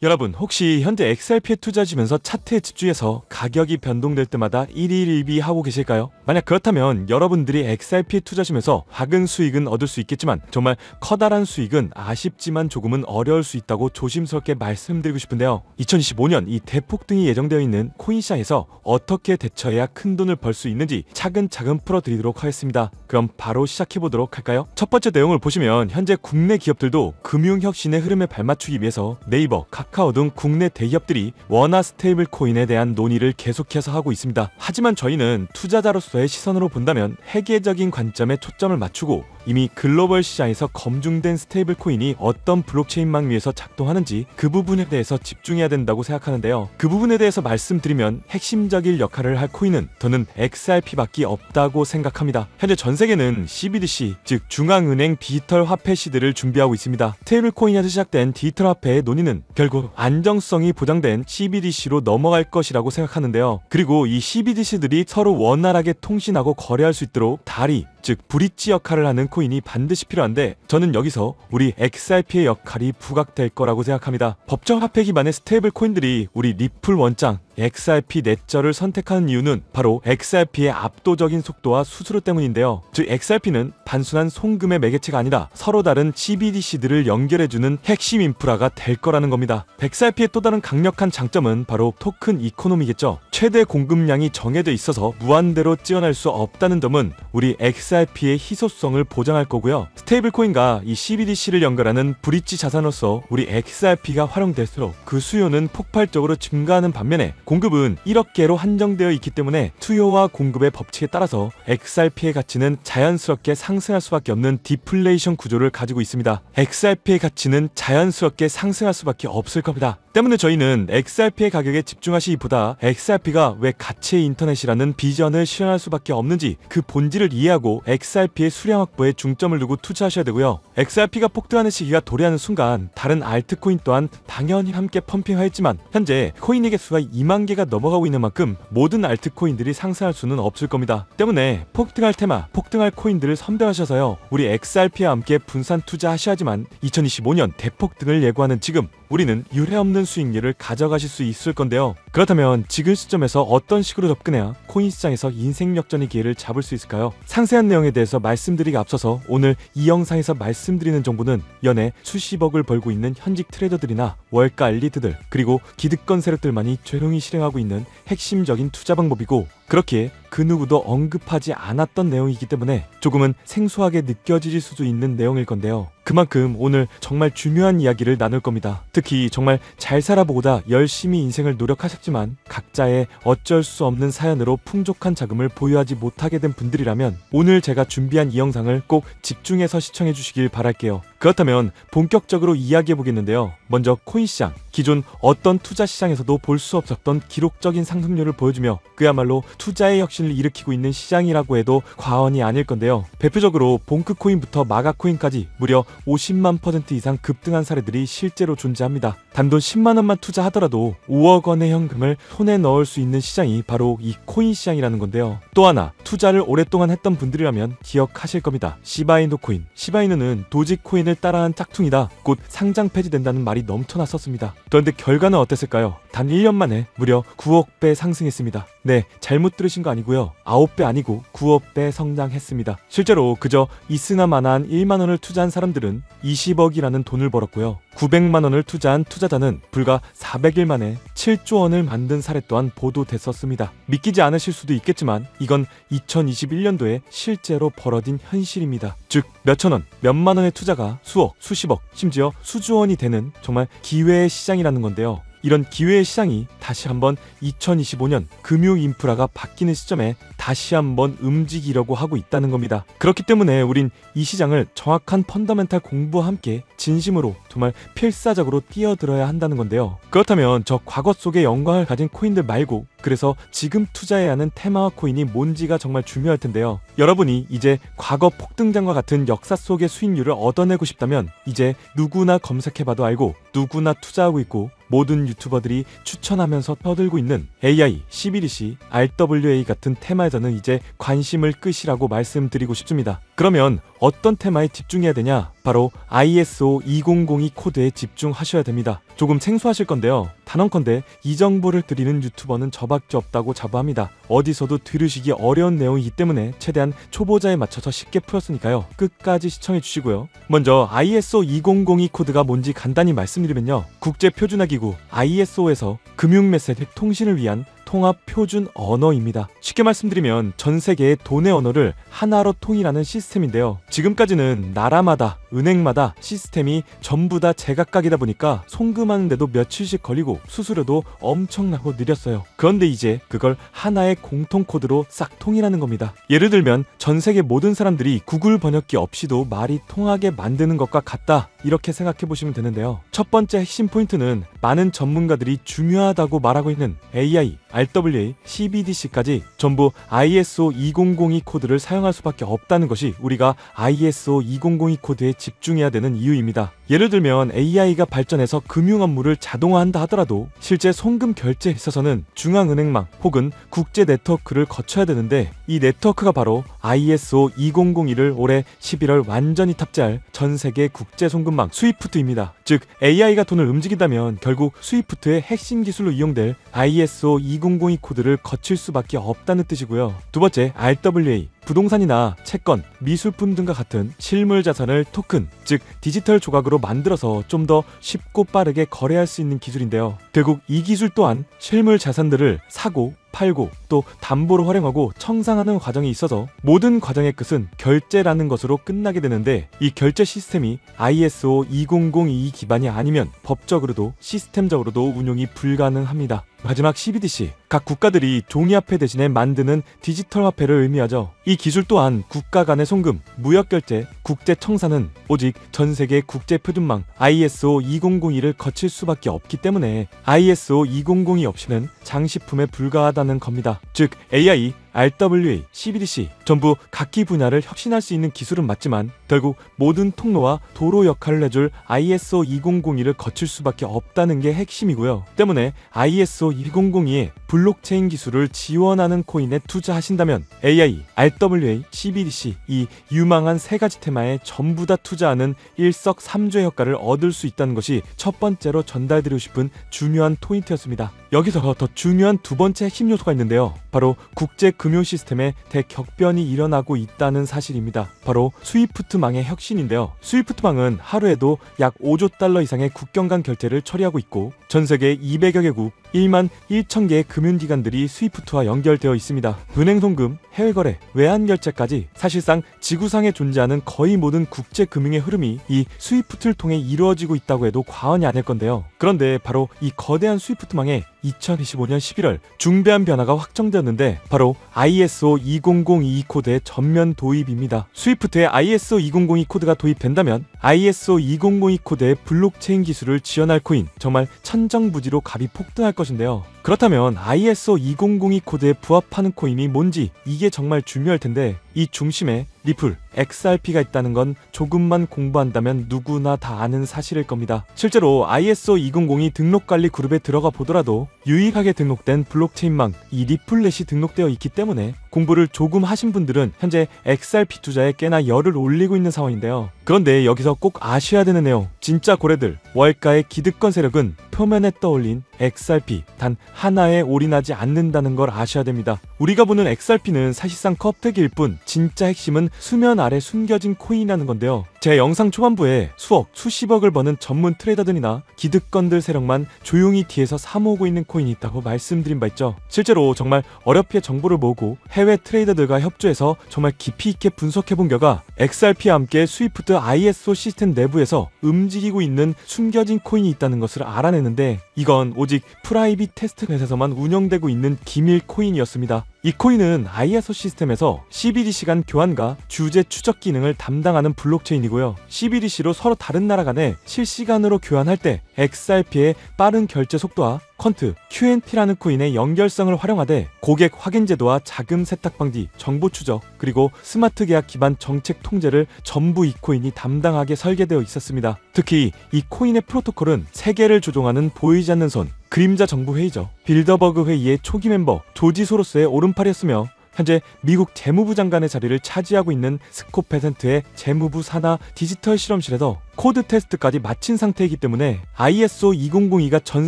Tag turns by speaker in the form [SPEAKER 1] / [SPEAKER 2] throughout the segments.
[SPEAKER 1] 여러분, 혹시 현재 XRP에 투자하시면서 차트에 집중해서 가격이 변동될 때마다 일희일비 하고 계실까요? 만약 그렇다면 여러분들이 XRP에 투자하시면서 작은 수익은 얻을 수 있겠지만 정말 커다란 수익은 아쉽지만 조금은 어려울 수 있다고 조심스럽게 말씀드리고 싶은데요. 2025년 이 대폭등이 예정되어 있는 코인 시장에서 어떻게 대처해야 큰 돈을 벌 수 있는지 차근차근 풀어드리도록 하겠습니다. 그럼 바로 시작해보도록 할까요? 첫 번째 내용을 보시면 현재 국내 기업들도 금융혁신의 흐름에 발맞추기 위해서 네이버, 카카오 등 국내 대기업들이 원화 스테이블 코인에 대한 논의를 계속해서 하고 있습니다. 하지만 저희는 투자자로서의 시선으로 본다면 회계적인 관점에 초점을 맞추고 이미 글로벌 시장에서 검증된 스테이블 코인이 어떤 블록체인망 위에서 작동하는지 그 부분에 대해서 집중해야 된다고 생각하는데요. 그 부분에 대해서 말씀드리면 핵심적인 역할을 할 코인은 저는 XRP밖에 없다고 생각합니다. 현재 전 세계는 CBDC, 즉 중앙은행 디지털 화폐 시대를 준비하고 있습니다. 스테이블 코인에서 시작된 디지털 화폐의 논의는 결국 안정성이 보장된 CBDC로 넘어갈 것이라고 생각하는데요. 그리고 이 CBDC들이 서로 원활하게 통신하고 거래할 수 있도록 다리, 즉 브릿지 역할을 하는 코인이 반드시 필요한데 저는 여기서 우리 XRP의 역할이 부각될 거라고 생각합니다. 법정 화폐 기반의 스테이블 코인들이 우리 리플 원장 XRP 넷저를 선택하는 이유는 바로 XRP의 압도적인 속도와 수수료 때문인데요. 즉 XRP는 단순한 송금의 매개체가 아니라 서로 다른 CBDC들을 연결해주는 핵심 인프라가 될 거라는 겁니다. XRP의 또 다른 강력한 장점은 바로 토큰 이코노미겠죠. 최대 공급량이 정해져 있어서 무한대로 찌어날 수 없다는 점은 우리 XRP의 희소성을 보장할 거고요. 스테이블 코인과 이 CBDC를 연결하는 브릿지 자산으로서 우리 XRP가 활용될수록 그 수요는 폭발적으로 증가하는 반면에 공급은 1억 개로 한정되어 있기 때문에 수요와 공급의 법칙에 따라서 XRP의 가치는 자연스럽게 상승할 수밖에 없는 디플레이션 구조를 가지고 있습니다. XRP의 가치는 자연스럽게 상승할 수밖에 없을 겁니다. 때문에 저희는 XRP의 가격에 집중하시기보다 XRP가 왜 가치의 인터넷이라는 비전을 실현할 수밖에 없는지 그 본질을 이해하고 XRP의 수량 확보에 중점을 두고 투자하셔야 되고요. XRP가 폭등하는 시기가 도래하는 순간 다른 알트코인 또한 당연히 함께 펌핑하였지만 현재 코인의 개수가 2만 개가 넘어가고 있는 만큼 모든 알트코인들이 상승할 수는 없을 겁니다. 때문에 폭등할 테마, 폭등할 코인들을 선별하셔서요. 우리 XRP와 함께 분산 투자하셔야지만 2025년 대폭등을 예고하는 지금 우리는 유례없는 수익률을 가져가실 수 있을 건데요. 그렇다면 지금 시점에서 어떤 식으로 접근해야 코인 시장에서 인생 역전의 기회를 잡을 수 있을까요? 상세한 내용에 대해서 말씀드리기 앞서서 오늘 이 영상에서 말씀드리는 정보는 연애 수십억을 벌고 있는 현직 트레이더들이나 월가 엘리트들 그리고 기득권 세력들만이 조용히 실행하고 있는 핵심적인 투자 방법이고 그렇기에 그 누구도 언급하지 않았던 내용이기 때문에 조금은 생소하게 느껴질 수도 있는 내용일 건데요. 그만큼 오늘 정말 중요한 이야기를 나눌 겁니다. 특히 정말 잘 살아보고다 열심히 인생을 노력하셨지만 각자의 어쩔 수 없는 사연으로 풍족한 자금을 보유하지 못하게 된 분들이라면 오늘 제가 준비한 이 영상을 꼭 집중해서 시청해 주시길 바랄게요. 그렇다면 본격적으로 이야기해 보겠는데요. 먼저 코인 시장, 기존 어떤 투자 시장에서도 볼 수 없었던 기록적인 상승률을 보여주며 그야말로 투자의 혁신을 일으키고 있는 시장이라고 해도 과언이 아닐 건데요. 대표적으로 봉크코인부터 마가코인까지 무려 50만% 이상 급등한 사례들이 실제로 존재합니다. 단돈 10만원만 투자하더라도 5억 원의 현금을 손에 넣을 수 있는 시장이 바로 이 코인 시장이라는 건데요. 또 하나 투자를 오랫동안 했던 분들이라면 기억하실 겁니다. 시바이누 코인. 시바이누는 도지코인을 따라한 짝퉁이다. 곧 상장 폐지된다는 말이 넘쳐났었습니다. 그런데 결과는 어땠을까요? 단 1년 만에 무려 9억 배 상승했습니다. 네, 잘못 들으신 거 아니고요. 9배 아니고 9억 배 성장했습니다. 실제로 그저 이스나마나한 1만원을 투자한 사람들은 20억이라는 돈을 벌었고요. 900만원을 투자한 투자자는 불과 400일 만에 7조 원을 만든 사례 또한 보도됐었습니다. 믿기지 않으실 수도 있겠지만 이건 2021년도에 실제로 벌어진 현실입니다. 즉 몇천원, 몇만원의 투자가 수억, 수십억, 심지어 수조 원이 되는 정말 기회의 시장이라는 건데요. 이런 기회의 시장이 다시 한번 2025년 금융 인프라가 바뀌는 시점에 다시 한번 움직이려고 하고 있다는 겁니다. 그렇기 때문에 우린 이 시장을 정확한 펀더멘탈 공부와 함께 진심으로 정말 필사적으로 뛰어들어야 한다는 건데요. 그렇다면 저 과거 속의 영광을 가진 코인들 말고 그래서 지금 투자해야 하는 테마와 코인이 뭔지가 정말 중요할 텐데요. 여러분이 이제 과거 폭등장과 같은 역사 속의 수익률을 얻어내고 싶다면 이제 누구나 검색해봐도 알고 누구나 투자하고 있고 모든 유튜버들이 추천하면서 떠들고 있는 AI, CBDC, RWA 같은 테마에서는 이제 관심을 끄시라고 말씀드리고 싶습니다. 그러면 어떤 테마에 집중해야 되냐? 바로 ISO 2002 코드에 집중하셔야 됩니다. 조금 생소하실 건데요. 단언컨대 이 정보를 드리는 유튜버는 저밖에 없다고 자부합니다. 어디서도 들으시기 어려운 내용이기 때문에 최대한 초보자에 맞춰서 쉽게 풀었으니까요. 끝까지 시청해 주시고요. 먼저 ISO 2002 코드가 뭔지 간단히 말씀드리면요. 국제표준화기구 ISO에서 금융메시지 통신을 위한 통합 표준 언어입니다. 쉽게 말씀드리면 전 세계의 돈의 언어를 하나로 통일하는 시스템인데요. 지금까지는 나라마다 은행마다 시스템이 전부 다 제각각이다 보니까 송금하는데도 며칠씩 걸리고 수수료도 엄청나고 느렸어요. 그런데 이제 그걸 하나의 공통 코드로 싹 통일하는 겁니다. 예를 들면 전 세계 모든 사람들이 구글 번역기 없이도 말이 통하게 만드는 것과 같다, 이렇게 생각해 보시면 되는데요. 첫 번째 핵심 포인트는 많은 전문가들이 중요하다고 말하고 있는 AI, RWA, CBDC까지 전부 ISO 2002 코드를 사용할 수밖에 없다는 것이 우리가 ISO 2002 코드에 집중해야 되는 이유입니다. 예를 들면 AI가 발전해서 금융 업무를 자동화한다 하더라도 실제 송금 결제에 있어서는 중앙은행망 혹은 국제 네트워크를 거쳐야 되는데, 이 네트워크가 바로 ISO 2001을 올해 11월 완전히 탑재할 전 세계 국제 송금망 스위프트입니다. 즉 AI가 돈을 움직인다면 결국 스위프트의 핵심 기술로 이용될 ISO 2002 코드를 거칠 수밖에 없다는 뜻이고요. 두 번째, RWA. 부동산이나 채권, 미술품 등과 같은 실물 자산을 토큰, 즉 디지털 조각으로 만들어서 좀 더 쉽고 빠르게 거래할 수 있는 기술인데요. 결국 이 기술 또한 실물 자산들을 사고 팔고 또 담보로 활용하고 청산하는 과정이 있어서 모든 과정의 끝은 결제라는 것으로 끝나게 되는데, 이 결제 시스템이 ISO 2002 기반이 아니면 법적으로도 시스템적으로도 운용이 불가능합니다. 마지막 CBDC, 각 국가들이 종이화폐 대신에 만드는 디지털 화폐를 의미하죠. 이 기술 또한 국가 간의 송금, 무역결제, 국제청산은 오직 전세계 국제표준망 ISO 2002를 거칠 수밖에 없기 때문에 ISO 2002 없이는 장식품에 불과하다는 겁니다. 즉 AI, RWA, CBDC 전부 각기 분야를 혁신할 수 있는 기술은 맞지만 결국 모든 통로와 도로 역할을 해줄 ISO 2002를 거칠 수밖에 없다는 게 핵심이고요. 때문에 ISO 2002의 블록체인 기술을 지원하는 코인에 투자하신다면 AI, RWA, CBDC 이 유망한 세 가지 테마에 전부 다 투자하는 일석삼조의 효과를 얻을 수 있다는 것이 첫 번째로 전달드리고 싶은 중요한 포인트였습니다. 여기서 더 중요한 두 번째 핵심 요소가 있는데요. 바로 국제 금융 시스템에 대격변이 일어나고 있다는 사실입니다. 바로 스위프트망의 혁신인데요. 스위프트망은 하루에도 약 5조 달러 이상의 국경 간 결제를 처리하고 있고 전 세계 200여 개국 1만 1천 개의 금융기관들이 스위프트와 연결되어 있습니다. 은행 송금, 해외 거래, 외환 결제까지 사실상 지구상에 존재하는 거의 모든 국제 금융의 흐름이 이 스위프트를 통해 이루어지고 있다고 해도 과언이 아닐 건데요. 그런데 바로 이 거대한 스위프트망에 2025년 11월 중대한 변화가 확정되었는데 바로 ISO 2002 코드의 전면 도입입니다. 스위프트에 ISO 2002 코드가 도입된다면 ISO 2002 코드의 블록체인 기술을 지원할 코인, 정말 천정부지로 값이 폭등할 것인데요. 그렇다면 ISO 2002 코드에 부합하는 코인이 뭔지, 이게 정말 중요할 텐데 이 중심에 리플, XRP가 있다는 건 조금만 공부한다면 누구나 다 아는 사실일 겁니다. 실제로 ISO 2002 등록관리 그룹에 들어가 보더라도 유일하게 등록된 블록체인망 이 리플렛이 등록되어 있기 때문에 공부를 조금 하신 분들은 현재 XRP 투자에 꽤나 열을 올리고 있는 상황인데요. 그런데 여기서 꼭 아셔야 되는 내용, 진짜 고래들, 월가의 기득권 세력은 표면에 떠올린 XRP 단 하나에 올인하지 않는다는 걸 아셔야 됩니다. 우리가 보는 XRP는 사실상 껍데기일 뿐 진짜 핵심은 수면 아래 숨겨진 코인이라는 건데요. 제 영상 초반부에 수억, 수십억을 버는 전문 트레이더들이나 기득권들 세력만 조용히 뒤에서 사모으고 있는 코인이 있다고 말씀드린 바 있죠. 실제로 정말 어렵게 정보를 모으고 해외 트레이더들과 협조해서 정말 깊이 있게 분석해본 결과 XRP와 함께 스위프트 ISO 시스템 내부에서 움직이고 있는 숨겨진 코인이 있다는 것을 알아내는데, 이건 오직 프라이빗 테스트넷에서만 운영되고 있는 기밀 코인이었습니다. 이 코인은 ISO 시스템에서 CBDC 간 교환과 주제 추적 기능을 담당하는 블록체인이고요. CBDC로 서로 다른 나라 간에 실시간으로 교환할 때 XRP의 빠른 결제 속도와 퀀트, QNT라는 코인의 연결성을 활용하되 고객 확인 제도와 자금 세탁 방지, 정보 추적, 그리고 스마트 계약 기반 정책 통제를 전부 이 코인이 담당하게 설계되어 있었습니다. 특히 이 코인의 프로토콜은 세계를 조종하는 보이지 않는 손, 그림자 정부 회의죠. 빌더버그 회의의 초기 멤버 조지 소로스의 오른팔이었으며 현재 미국 재무부 장관의 자리를 차지하고 있는 스콧 베센트의 재무부 산하 디지털 실험실에서 코드 테스트까지 마친 상태이기 때문에 ISO 2002가 전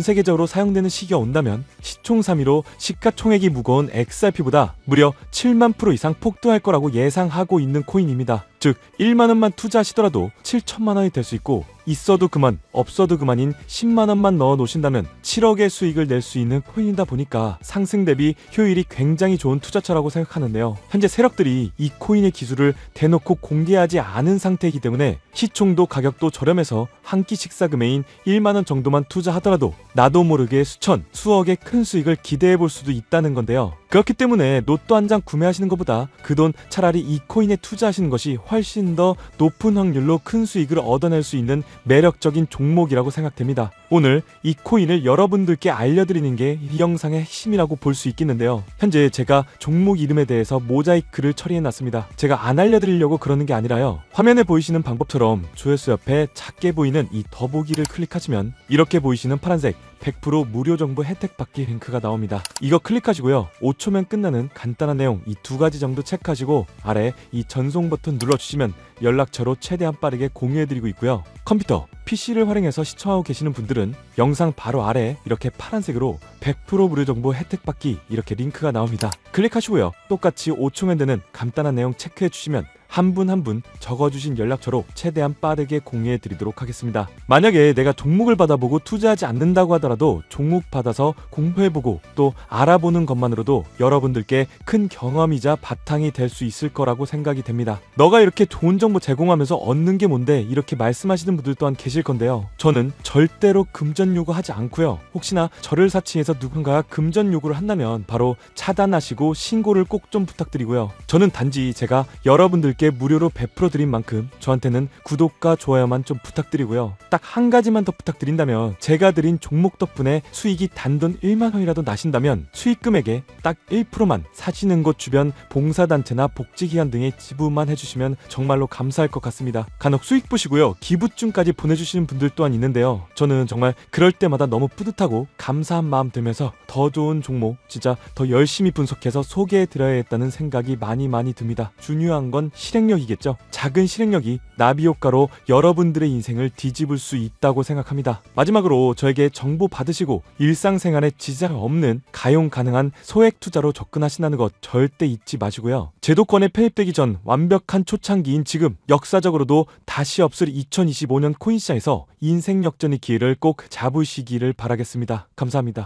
[SPEAKER 1] 세계적으로 사용되는 시기가 온다면 시총 3위로 시가총액이 무거운 XRP보다 무려 7만 프로 이상 폭등할 거라고 예상하고 있는 코인입니다. 즉 1만 원만 투자하시더라도 7천만 원이 될 수 있고 있어도 그만 없어도 그만인 10만 원만 넣어 놓으신다면 7억의 수익을 낼 수 있는 코인이다 보니까 상승 대비 효율이 굉장히 좋은 투자처라고 생각하는데요. 현재 세력들이 이 코인의 기술을 대놓고 공개하지 않은 상태이기 때문에 시총도 가격도 저렴해서 한 끼 식사 금액인 1만 원 정도만 투자하더라도 나도 모르게 수천, 수억의 큰 수익을 기대해 볼 수도 있다는 건데요. 그렇기 때문에 로또 한 장 구매하시는 것보다 그 돈 차라리 이 코인에 투자하시는 것이 훨씬 더 높은 확률로 큰 수익을 얻어낼 수 있는 매력적인 종목이라고 생각됩니다. 오늘 이 코인을 여러분들께 알려드리는 게 이 영상의 핵심이라고 볼 수 있겠는데요. 현재 제가 종목 이름에 대해서 모자이크를 처리해놨습니다. 제가 안 알려드리려고 그러는 게 아니라요. 화면에 보이시는 방법처럼 조회수 옆에 작게 보이는 이 더보기를 클릭하시면 이렇게 보이시는 파란색 100% 무료 정보 혜택 받기 링크가 나옵니다. 이거 클릭하시고요. 5초면 끝나는 간단한 내용 이 두 가지 정도 체크하시고 아래 이 전송 버튼 눌러주시면 연락처로 최대한 빠르게 공유해드리고 있고요. 컴퓨터, PC를 활용해서 시청하고 계시는 분들은 영상 바로 아래 이렇게 파란색으로 100% 무료 정보 혜택 받기 이렇게 링크가 나옵니다. 클릭하시고요. 똑같이 5초면 되는 간단한 내용 체크해 주시면 한 분 한 분 적어주신 연락처로 최대한 빠르게 공유해 드리도록 하겠습니다. 만약에 내가 종목을 받아보고 투자하지 않는다고 하더라도 종목 받아서 공부해보고 또 알아보는 것만으로도 여러분들께 큰 경험이자 바탕이 될 수 있을 거라고 생각이 됩니다. 너가 이렇게 좋은 정보 제공하면서 얻는 게 뭔데 이렇게 말씀하시는 분들 또한 계실 건데요. 저는 절대로 금전 요구하지 않고요. 혹시나 저를 사칭해서 누군가가 금전 요구를 한다면 바로 차단하시고 신고를 꼭 좀 부탁드리고요. 저는 단지 제가 여러분들께 무료로 베풀어 드린 만큼 저한테는 구독과 좋아요만 좀 부탁드리고요. 딱 한 가지만 더 부탁드린다면 제가 드린 종목 덕분에 수익이 단돈 1만 원이라도 나신다면 수익 금액의 딱 1%만 사시는 곳 주변 봉사단체나 복지기관 등에 지불만 해주시면 정말로 감사할 것 같습니다. 간혹 수익 보시고요. 기부증까지 보내주시는 분들 또한 있는데요. 저는 정말 그럴 때마다 너무 뿌듯하고 감사한 마음 들면서 더 좋은 종목 진짜 더 열심히 분석해서 소개해드려야겠다는 생각이 많이 듭니다. 중요한 건 실행력이겠죠. 작은 실행력이 나비 효과로 여러분들의 인생을 뒤집을 수 있다고 생각합니다. 마지막으로 저에게 정보 받으시고 일상생활에 지장 없는 가용 가능한 소액 투자로 접근하신다는 것 절대 잊지 마시고요. 제도권에 편입되기 전 완벽한 초창기인 지금 역사적으로도 다시 없을 2025년 코인시장에서 인생 역전의 기회를 꼭 잡으시기를 바라겠습니다. 감사합니다.